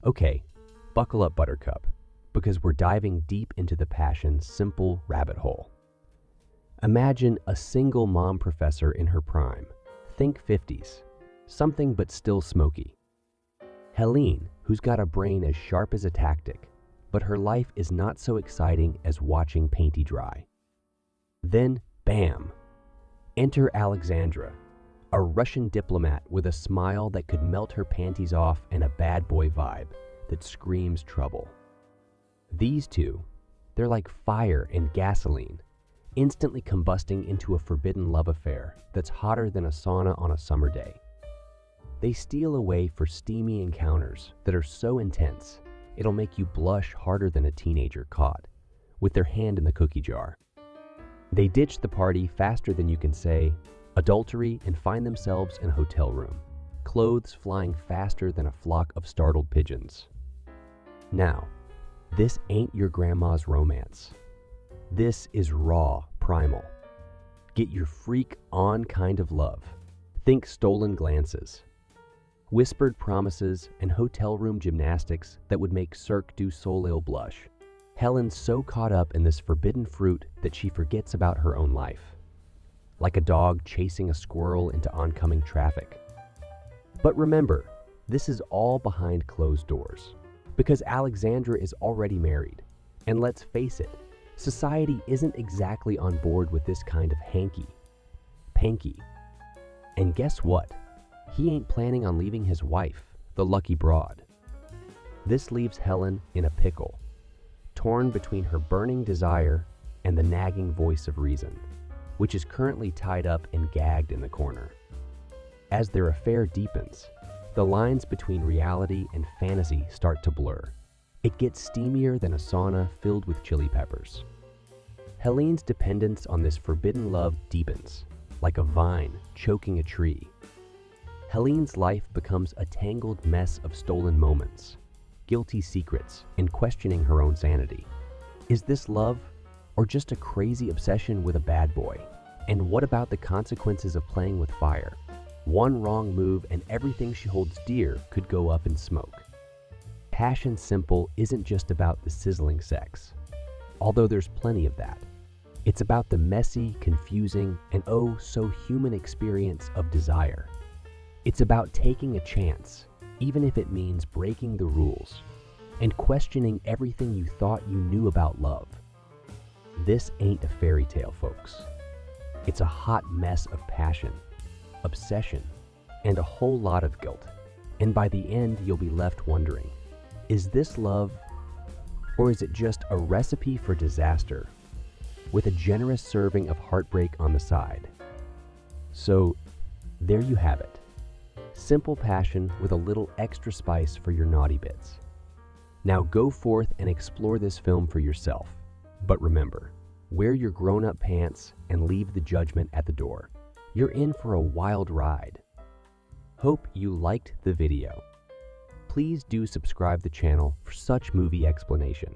Okay, buckle up, Buttercup, because we're diving deep into the passion's simple rabbit hole. Imagine a single mom professor in her prime. Think 50s. Something but still smoky. Helene, who's got a brain as sharp as a tactic, but her life is not so exciting as watching painty dry. Then, bam! Enter Alexandra, a Russian diplomat with a smile that could melt her panties off and a bad boy vibe that screams trouble. These two, they're like fire and gasoline, instantly combusting into a forbidden love affair that's hotter than a sauna on a summer day. They steal away for steamy encounters that are so intense, it'll make you blush harder than a teenager caught with their hand in the cookie jar. They ditch the party faster than you can say adultery and find themselves in a hotel room, clothes flying faster than a flock of startled pigeons. Now, this ain't your grandma's romance. This is raw, primal. Get your freak on kind of love. Think stolen glances, whispered promises, and hotel room gymnastics that would make Cirque du Soleil blush. Helen's so caught up in this forbidden fruit that she forgets about her own life, like a dog chasing a squirrel into oncoming traffic. But remember, this is all behind closed doors, because Alexandra is already married. And let's face it, society isn't exactly on board with this kind of hanky-panky. And guess what? He ain't planning on leaving his wife, the lucky broad. This leaves Helen in a pickle, torn between her burning desire and the nagging voice of reason, which is currently tied up and gagged in the corner. As their affair deepens, the lines between reality and fantasy start to blur. It gets steamier than a sauna filled with chili peppers. Helene's dependence on this forbidden love deepens, like a vine choking a tree. Helene's life becomes a tangled mess of stolen moments, guilty secrets, and questioning her own sanity. Is this love, or just a crazy obsession with a bad boy? And what about the consequences of playing with fire? One wrong move and everything she holds dear could go up in smoke. Passion Simple isn't just about the sizzling sex, although there's plenty of that. It's about the messy, confusing, and oh so human experience of desire. It's about taking a chance, even if it means breaking the rules, and questioning everything you thought you knew about love. This ain't a fairy tale, folks. It's a hot mess of passion, obsession, and a whole lot of guilt. And by the end, you'll be left wondering, is this love, or is it just a recipe for disaster with a generous serving of heartbreak on the side? So, there you have it. Simple passion with a little extra spice for your naughty bits. Now go forth and explore this film for yourself. But remember, wear your grown-up pants and leave the judgment at the door. You're in for a wild ride. Hope you liked the video. Please do subscribe the channel for such movie explanation.